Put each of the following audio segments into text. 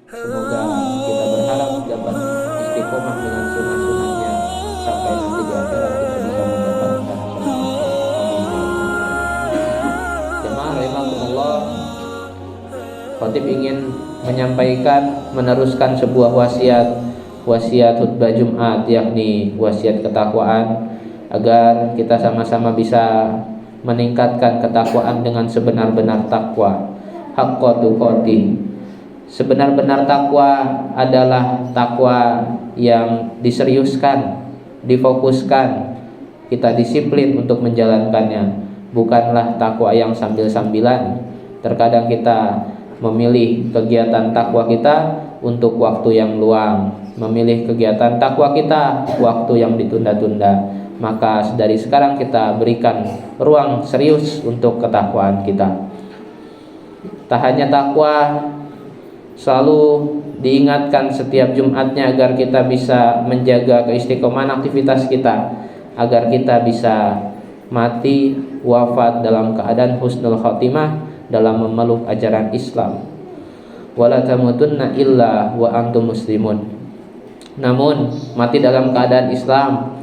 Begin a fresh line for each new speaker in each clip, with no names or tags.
Semoga kita berharap dapat istiqomah dengan sunnah-sunnahnya sampai nanti di akhirat kita bisa mendapatkan surga. Amin ya rabbal alamin. Jemaah rahimakumullah, Khatib ingin menyampaikan, meneruskan sebuah wasiat khutbah Jumat, yakni wasiat ketakwaan, agar kita sama-sama bisa meningkatkan ketakwaan dengan sebenar-benar takwa. Haqqa tuqatih. Sebenar-benar takwa adalah takwa yang diseriuskan, difokuskan, kita disiplin untuk menjalankannya. Bukanlah takwa yang sambil-sambilan. Terkadang kita memilih kegiatan takwa kita untuk waktu yang luang, memilih kegiatan takwa kita waktu yang ditunda-tunda. Maka dari sekarang kita berikan ruang serius untuk ketakwaan kita. Tak hanya takwa, selalu diingatkan setiap Jumatnya agar kita bisa menjaga keistiqomahan aktivitas kita, agar kita bisa mati wafat dalam keadaan husnul khotimah dalam memeluk ajaran Islam. Wala tamutunna illa wa antum muslimun. Namun mati dalam keadaan Islam,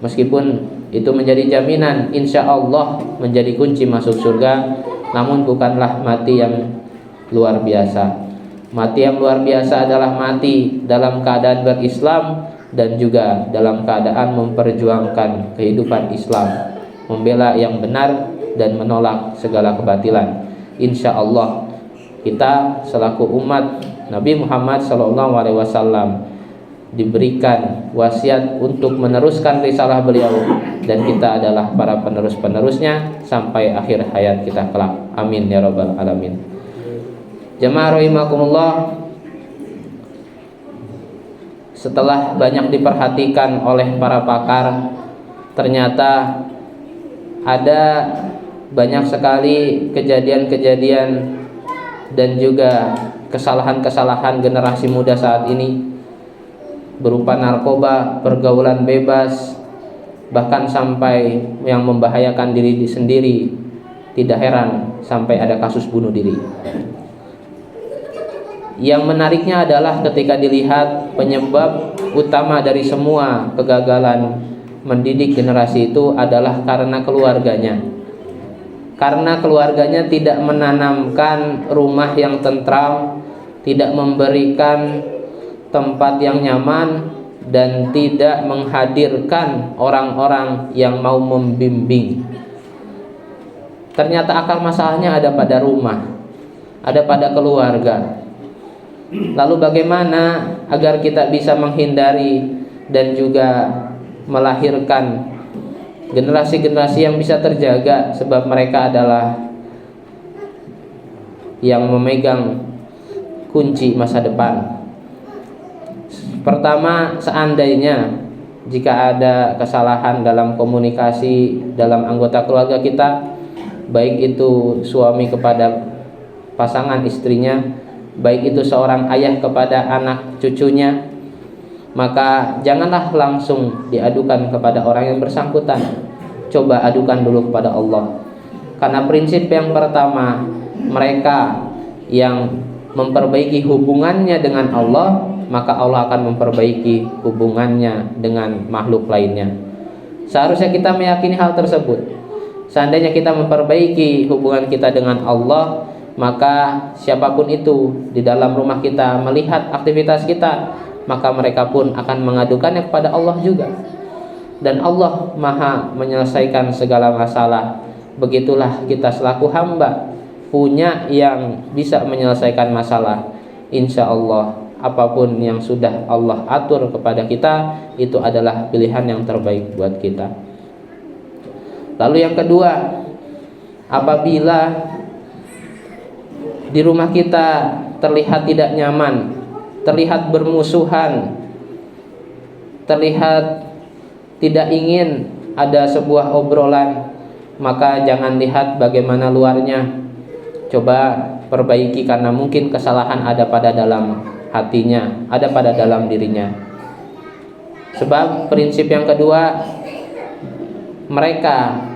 meskipun itu menjadi jaminan insya Allah menjadi kunci masuk surga, namun bukanlah mati yang luar biasa. Mati yang luar biasa adalah mati dalam keadaan berislam dan juga dalam keadaan memperjuangkan kehidupan Islam, membela yang benar dan menolak segala kebatilan. Insya Allah kita selaku umat Nabi Muhammad SAW diberikan wasiat untuk meneruskan risalah beliau, dan kita adalah para penerus-penerusnya sampai akhir hayat kita kelak. Amin ya rabbal alamin. Jemaah rahimakumullah, setelah banyak diperhatikan oleh para pakar, ternyata ada banyak sekali kejadian-kejadian dan juga kesalahan-kesalahan generasi muda saat ini, berupa narkoba, pergaulan bebas, bahkan sampai yang membahayakan diri sendiri. Tidak heran sampai ada kasus bunuh diri. Yang menariknya adalah ketika dilihat penyebab utama dari semua kegagalan mendidik generasi itu adalah karena keluarganya. Karena keluarganya tidak menanamkan rumah yang tentram, tidak memberikan tempat yang nyaman, dan tidak menghadirkan orang-orang yang mau membimbing. Ternyata akar masalahnya ada pada rumah, ada pada keluarga. Lalu bagaimana agar kita bisa menghindari dan juga melahirkan generasi-generasi yang bisa terjaga, sebab mereka adalah yang memegang kunci masa depan. Pertama, seandainya jika ada kesalahan dalam komunikasi dalam anggota keluarga kita, baik itu suami kepada pasangan istrinya, baik itu seorang ayah kepada anak cucunya, maka janganlah langsung diadukan kepada orang yang bersangkutan. Coba adukan dulu kepada Allah. Karena prinsip yang pertama, mereka yang memperbaiki hubungannya dengan Allah, maka Allah akan memperbaiki hubungannya dengan makhluk lainnya. Seharusnya kita meyakini hal tersebut. Seandainya kita memperbaiki hubungan kita dengan Allah, maka siapapun itu di dalam rumah kita melihat aktivitas kita, maka mereka pun akan mengadukannya kepada Allah juga. Dan Allah Maha menyelesaikan segala masalah. Begitulah kita selaku hamba, punya yang bisa menyelesaikan masalah. Insya Allah apapun yang sudah Allah atur kepada kita, itu adalah pilihan yang terbaik buat kita. Lalu yang kedua, apabila di rumah kita terlihat tidak nyaman, terlihat bermusuhan, terlihat tidak ingin ada sebuah obrolan, maka jangan lihat bagaimana luarnya. Coba perbaiki, karena mungkin kesalahan ada pada dalam hatinya, ada pada dalam dirinya. Sebab prinsip yang kedua, mereka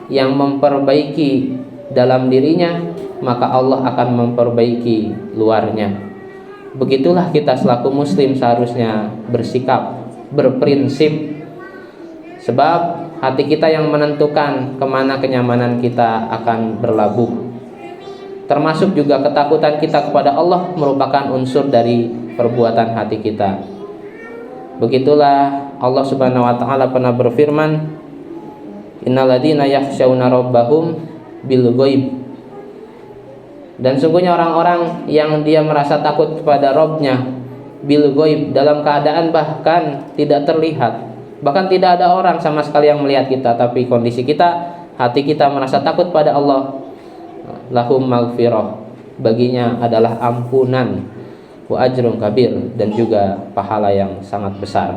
yang memperbaiki dalam dirinya, maka Allah akan memperbaiki luarnya. Begitulah kita selaku muslim seharusnya bersikap, berprinsip. Sebab hati kita yang menentukan kemana kenyamanan kita akan berlabuh. Termasuk juga ketakutan kita kepada Allah merupakan unsur dari perbuatan hati kita. Begitulah Allah Subhanahu wa taala pernah berfirman, innalladzina yakhshawna rabbahum bil ghaib. Dan sungguhnya orang-orang yang dia merasa takut kepada Rabb-nya bil ghaib, dalam keadaan bahkan tidak terlihat, bahkan tidak ada orang sama sekali yang melihat kita, tapi kondisi kita, hati kita merasa takut pada Allah, lahum maghfirah, baginya adalah ampunan, wa ajrun kabir, dan juga pahala yang sangat besar.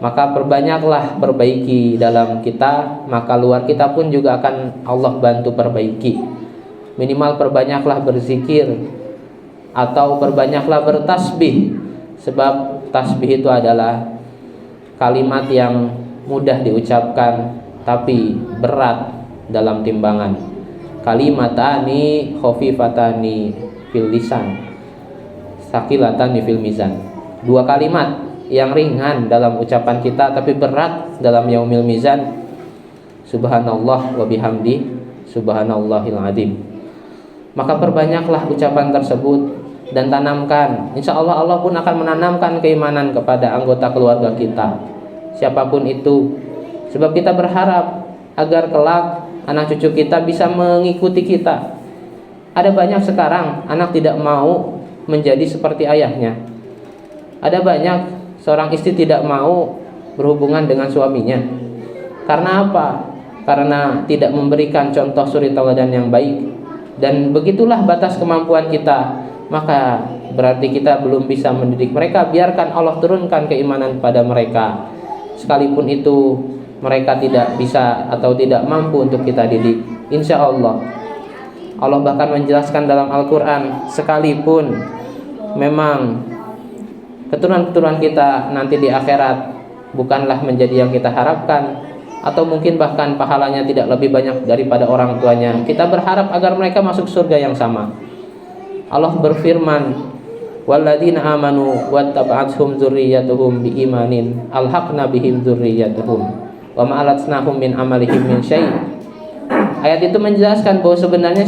Maka perbanyaklah perbaiki dalam kita, maka luar kita pun juga akan Allah bantu perbaiki. Minimal perbanyaklah berzikir atau perbanyaklah bertasbih, sebab tasbih itu adalah kalimat yang mudah diucapkan tapi berat dalam timbangan. Kalimatani khafifatani fil lisan, saqilatani fil mizan. Dua kalimat yang ringan dalam ucapan kita tapi berat dalam yaumil mizan. Subhanallah wa bihamdi, subhanallahil azim. Maka perbanyaklah ucapan tersebut dan tanamkan. Insya Allah Allah pun akan menanamkan keimanan kepada anggota keluarga kita, siapapun itu. Sebab kita berharap agar kelak anak cucu kita bisa mengikuti kita. Ada banyak sekarang anak tidak mau menjadi seperti ayahnya. Ada banyak seorang istri tidak mau berhubungan dengan suaminya. Karena apa? Karena tidak memberikan contoh suri tauladan yang baik. Dan begitulah batas kemampuan kita, maka berarti kita belum bisa mendidik mereka. Biarkan Allah turunkan keimanan pada mereka, sekalipun itu mereka tidak bisa atau tidak mampu untuk kita didik. Insya Allah Allah bahkan menjelaskan dalam Al-Quran, sekalipun memang keturunan-keturunan kita nanti di akhirat bukanlah menjadi yang kita harapkan, atau mungkin bahkan pahalanya tidak lebih banyak daripada orang tuanya, kita berharap agar mereka masuk surga yang sama. Allah berfirman, walladzina amanu wattaba'athum dzurriyyatuhum biimanin alhaqna bihim dzurriyyatuhum wa ma alatnahum min amalihim min syai'. Ayat itu menjelaskan bahwa sebenarnya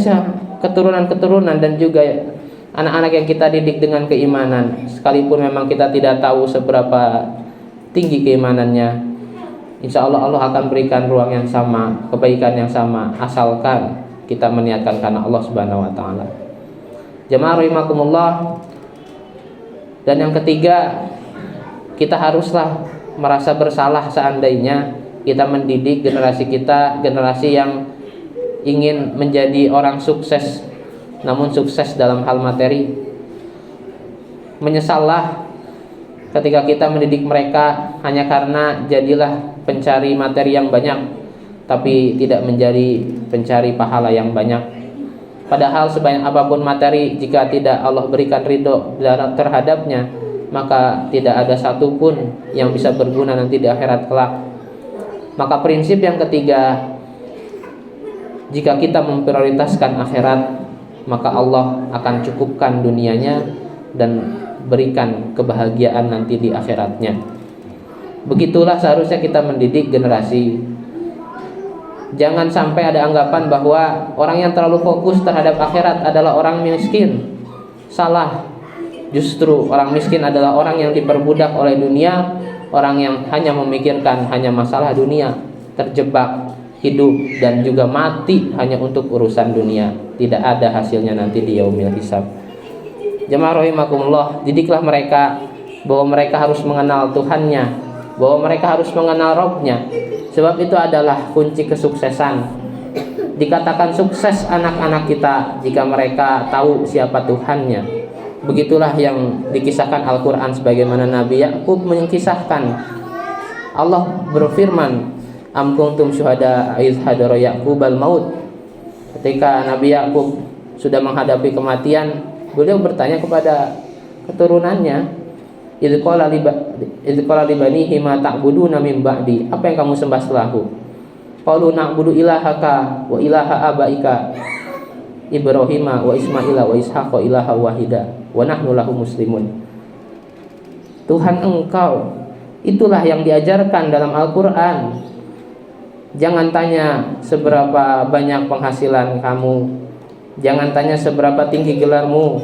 keturunan-keturunan dan juga anak-anak yang kita didik dengan keimanan, sekalipun memang kita tidak tahu seberapa tinggi keimanannya, insya Allah Allah akan berikan ruang yang sama, kebaikan yang sama, asalkan kita meniatkan karena Allah Subhanahu wa taala. Jamaah rahimakumullah. Dan yang ketiga, kita haruslah merasa bersalah seandainya kita mendidik generasi kita, generasi yang ingin menjadi orang sukses, namun sukses dalam hal materi. Menyesallah ketika kita mendidik mereka hanya karena jadilah pencari materi yang banyak, tapi tidak menjadi pencari pahala yang banyak. Padahal sebanyak apapun materi, jika tidak Allah berikan ridho terhadapnya, maka tidak ada satupun yang bisa berguna nanti di akhirat kelak. Maka prinsip yang ketiga, jika kita memprioritaskan akhirat, maka Allah akan cukupkan dunianya dan berikan kebahagiaan nanti di akhiratnya. Begitulah seharusnya kita mendidik generasi. Jangan sampai ada anggapan bahwa orang yang terlalu fokus terhadap akhirat adalah orang miskin. Salah. Justru orang miskin adalah orang yang diperbudak oleh dunia, orang yang hanya memikirkan hanya masalah dunia, terjebak hidup dan juga mati hanya untuk urusan dunia. Tidak ada hasilnya nanti di yaumil hisab. Jamaah rahimakumullah, didiklah mereka bahwa mereka harus mengenal Tuhannya, bahwa mereka harus mengenal Rabb-nya. Sebab itu adalah kunci kesuksesan. Dikatakan sukses anak-anak kita jika mereka tahu siapa Tuhannya. Begitulah yang dikisahkan Al-Quran, sebagaimana Nabi Yakub mengisahkan. Allah berfirman, am kuntum syuhada idh hadara Yaqubal maut. Ketika Nabi Yakub sudah menghadapi kematian, beliau bertanya kepada keturunannya, idh qala li banihi ma ta'buduna min ba'di, apa yang kamu sembah setelahku? Qalu na'budu ilahaka wa ilaha abaika Ibrahim wa Ismaila wa Ishaq wa ilaha wahida. wa nahnu lahu muslimun. Tuhan engkau, itulah yang diajarkan dalam Al-Quran. Jangan tanya seberapa banyak penghasilan kamu, jangan tanya seberapa tinggi gelarmu,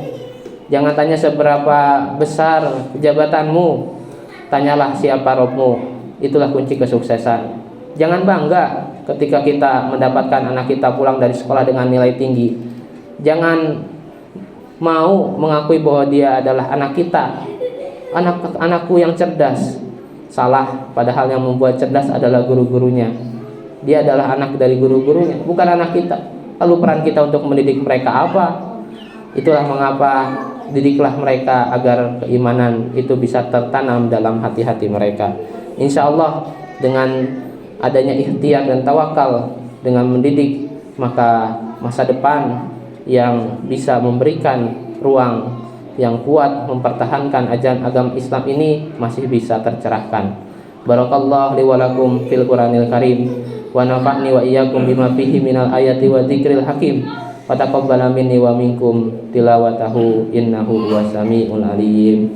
jangan tanya seberapa besar jabatanmu. Tanyalah siapa Robmu. Itulah kunci kesuksesan. Jangan bangga ketika kita mendapatkan anak kita pulang dari sekolah dengan nilai tinggi. Jangan mau mengakui bahwa dia adalah anak kita, anakku yang cerdas. Salah, padahal yang membuat cerdas adalah guru-gurunya. Dia adalah anak dari guru-gurunya, bukan anak kita. Lalu peran kita untuk mendidik mereka apa? Itulah mengapa didiklah mereka agar keimanan itu bisa tertanam dalam hati-hati mereka. Insya Allah dengan adanya ikhtiar dan tawakal, dengan mendidik, maka masa depan yang bisa memberikan ruang yang kuat mempertahankan ajaran agama Islam ini masih bisa tercerahkan. Barakallahu li wa lakum fil Qur'anil Karim wa nafa'ni wa iyyakum bima fihi minal ayati wa dzikril hakim. Wa taqabbala minni wa minkum tilawatahu innahu huwas samiul alim.